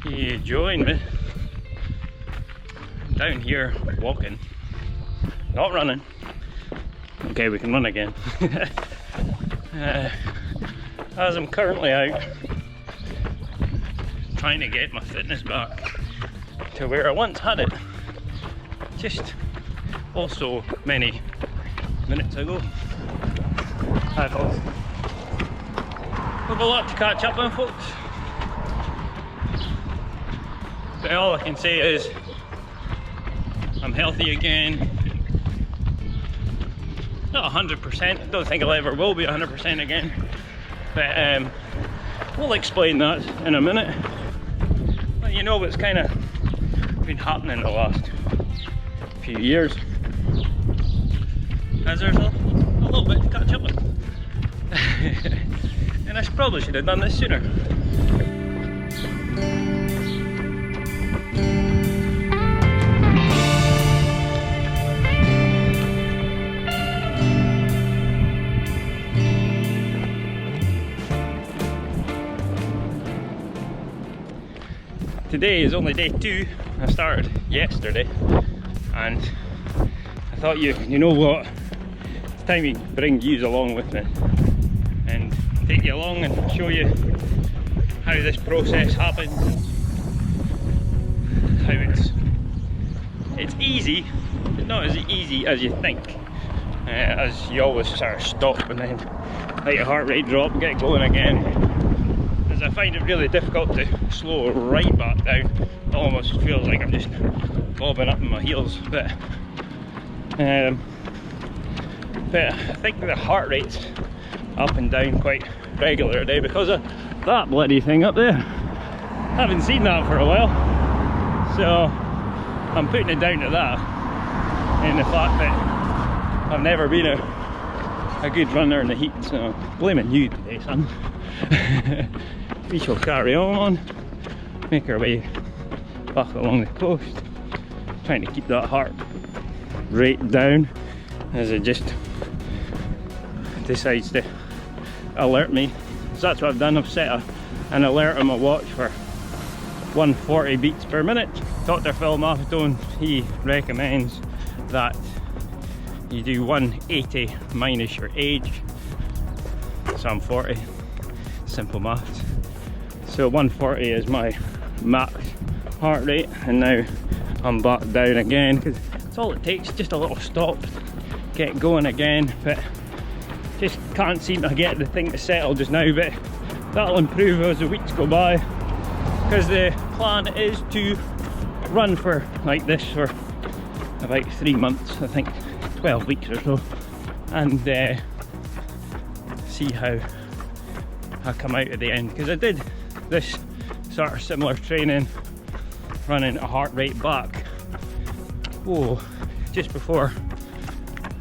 You join me. I'm down here walking, not running. Okay, we can run again. As I'm currently out trying to get my fitness back to where I once had it, just also many minutes ago. Hi folks. We've a lot to catch up on, folks. But all I can say is I'm healthy again. Not 100%, don't think I ever will be 100% again. But we'll explain that in a minute. But you know what's kind of been happening the last few years. As there's a little bit to catch up with. And I probably should have done this sooner. Today is only day 2. I started yesterday, and I thought you know what, it's time to bring yous along with me and take you along and show you how this process happens, how it's easy, but not as easy as you think, as you always sort of stop and then let your heart rate drop, get going again. I find it really difficult to slow right back down. It almost feels like I'm just bobbing up in my heels, but I think the heart rate's up and down quite regular today because of that bloody thing up there. I haven't seen that for a while, so I'm putting it down to that, and the fact that I've never been a good runner in the heat, so I'm blaming you today, son. We shall carry on, make our way back along the coast, trying to keep that heart rate down as it just decides to alert me. So that's what I've done. I've set an alert on my watch for 140 beats per minute. Dr. Phil Maffetone, he recommends that you do 180 minus your age, so I'm 40, simple maths. So 140 is my max heart rate, and now I'm back down again because that's all it takes, just a little stop, get going again. But just can't seem to get the thing to settle just now, but that'll improve as the weeks go by, because the plan is to run for like this for about 3 months, I think 12 weeks or so, and see how I come out at the end, because I did this sort of similar training, running a heart rate back, just before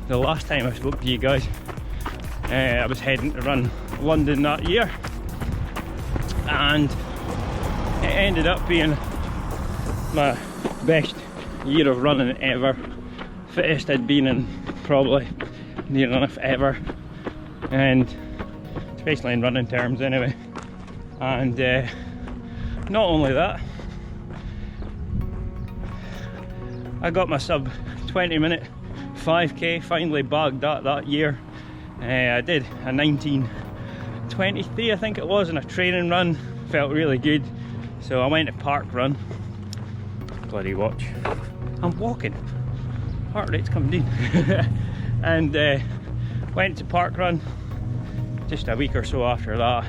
the last time I spoke to you guys. I was heading to run London that year, and it ended up being my best year of running ever, fittest I'd been in probably near enough ever, and especially in running terms anyway. And not only that, I got my sub 20 minute 5k, finally bagged that year. I did a 19:23 I think it was, in a training run, felt really good, so I went to park run. Bloody watch, I'm walking, heart rate's coming down. And went to park run just a week or so after that,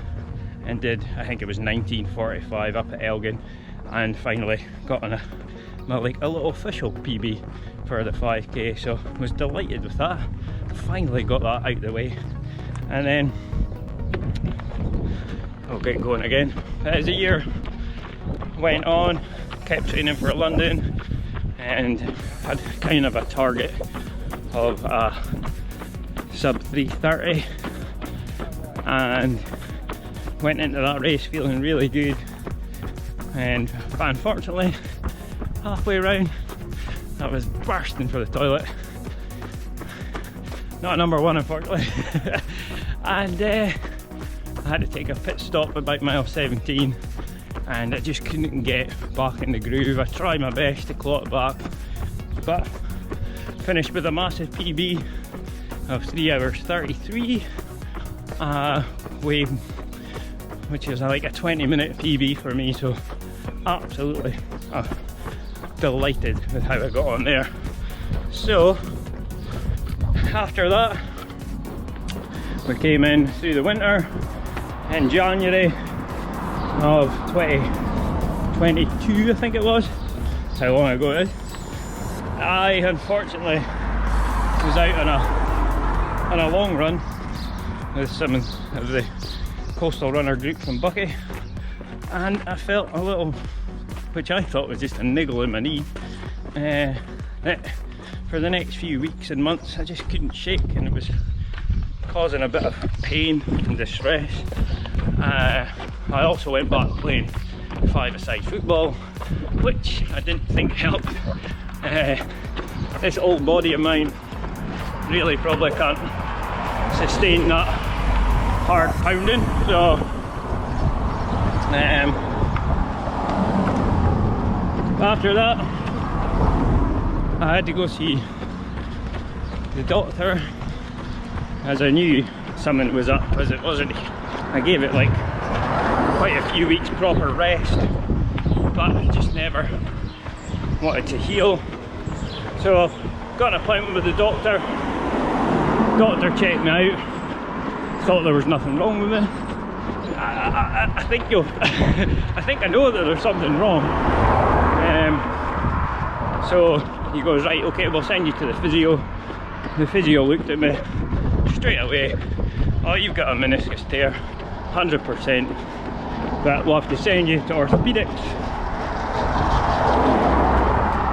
and did, I think it was 19:45 up at Elgin, and finally got on my like a little official PB for the 5k, so was delighted with that. Finally got that out of the way, and then I'll get going again. As the year went on, kept training for London, and had kind of a target of sub 3:30, and went into that race feeling really good, and unfortunately halfway around I was bursting for the toilet, not number one unfortunately. And I had to take a pit stop about mile 17 and I just couldn't get back in the groove. I tried my best to claw it back, but finished with a massive PB of 3 hours 33, which is like a 20-minute PB for me, so absolutely delighted with how I got on there. So after that, we came in through the winter in January of 2022, I think it was. That's how long ago it is. I unfortunately was out on a long run with some of the coastal runner group from Bucky, and I felt a little, which I thought was just a niggle in my knee, that for the next few weeks and months I just couldn't shake, and it was causing a bit of pain and distress. I also went back playing 5-a-side football, which I didn't think helped. This old body of mine really probably can't sustain that hard pounding, so after that I had to go see the doctor, as I knew something was up, as it wasn't. I gave it like quite a few weeks proper rest, but I just never wanted to heal. So got an appointment with the doctor. Doctor checked me out, thought there was nothing wrong with me. I think you'll I think I know that there's something wrong. So he goes, right, okay, we'll send you to the physio. The physio looked at me straight away. Oh, you've got a meniscus tear, 100%, but we'll have to send you to orthopedics.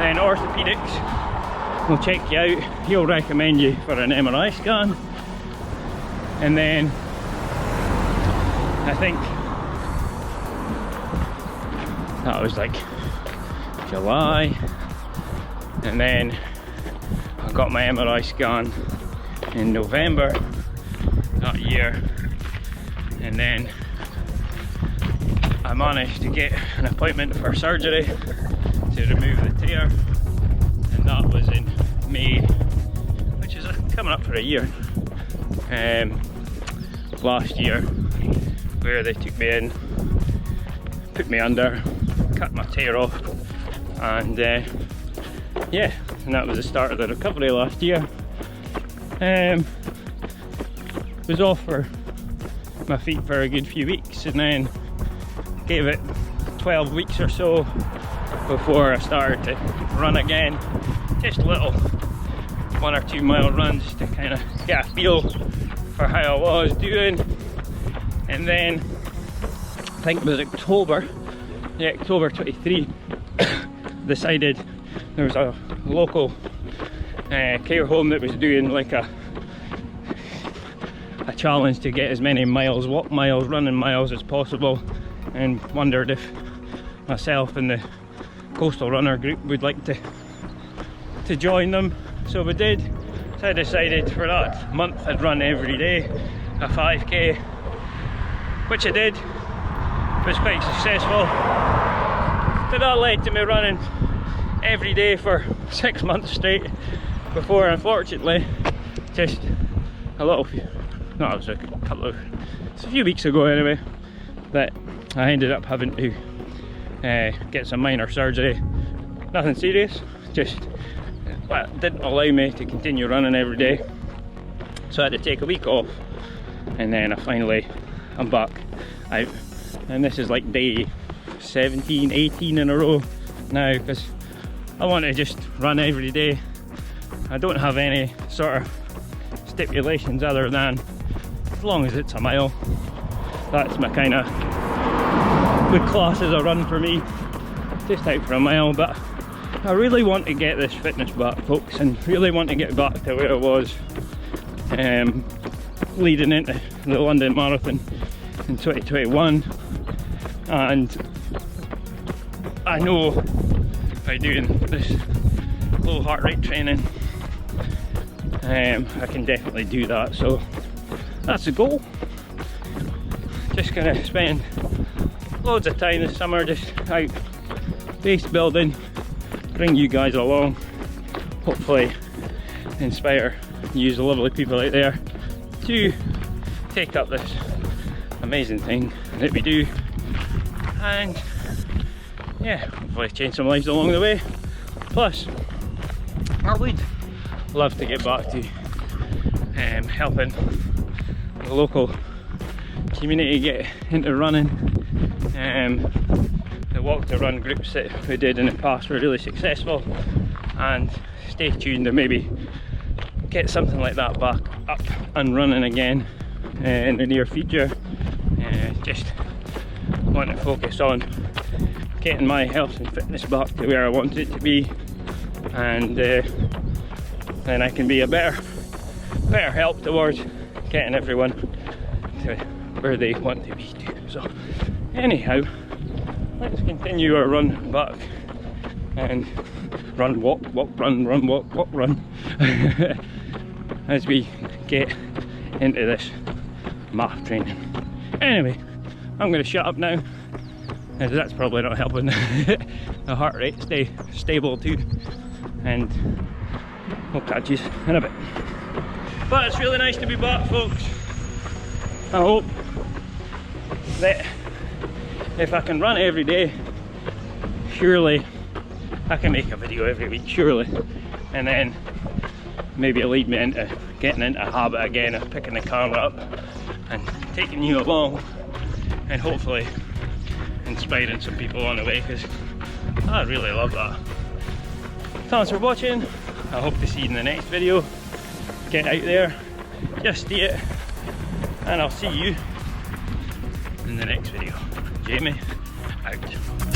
Then orthopedics will check you out. He'll recommend you for an MRI scan, and then I think that was like July, and then I got my MRI scan in November that year, and then I managed to get an appointment for surgery to remove the tear, and that was in May, which is coming up for a year, last year, where they took me in, put me under, cut my tear off, and yeah, and that was the start of the recovery last year. Was off for my feet for a good few weeks, and then gave it 12 weeks or so before I started to run again. Just little 1 or 2 mile runs to kind of get a feel for how I was doing. And then I think it was October 23, decided there was a local care home that was doing like a challenge to get as many miles, walk miles, running miles as possible, and wondered if myself and the coastal runner group would like to join them. So we did. So I decided for that month I'd run every day a 5k, which I did. It was quite successful. So that led to me running every day for 6 months straight before, unfortunately, just a few weeks ago anyway, that I ended up having to get some minor surgery. Nothing serious, just didn't allow me to continue running every day, so I had to take a week off, and then I'm back out, and this is like day 17, 18 in a row now, because I want to just run every day. I don't have any sort of stipulations other than as long as it's a mile. That's my kind of good class as a run for me, just out for a mile. But I really want to get this fitness back, folks, and really want to get back to where I was leading into the London Marathon in 2021. And I know by doing this low heart rate training, I can definitely do that. So that's the goal. Just gonna spend a loads of time this summer just out base building, bring you guys along, hopefully inspire you, the lovely people out there, to take up this amazing thing that we do, and yeah, hopefully change some lives along the way. Plus, I would love to get back to helping the local community get into running. The walk to run groups that we did in the past were really successful, and stay tuned to maybe get something like that back up and running again in the near future. Just want to focus on getting my health and fitness back to where I want it to be, and then I can be a better help towards getting everyone to where they want to be too. So anyhow, let's continue our run back and run, walk, run, walk, run as we get into this MAF training. Anyway, I'm going to shut up now, as that's probably not helping the heart rate stay stable too, and we'll catch you in a bit. But it's really nice to be back, folks. I hope that if I can run every day, surely I can make a video every week, surely, and then maybe it'll lead me into getting into a habit again of picking the camera up and taking you along, and hopefully inspiring some people on the way, because I really love that. Thanks for watching. I hope to see you in the next video. Get out there, just do it, and I'll see you in the next video. Jamie out.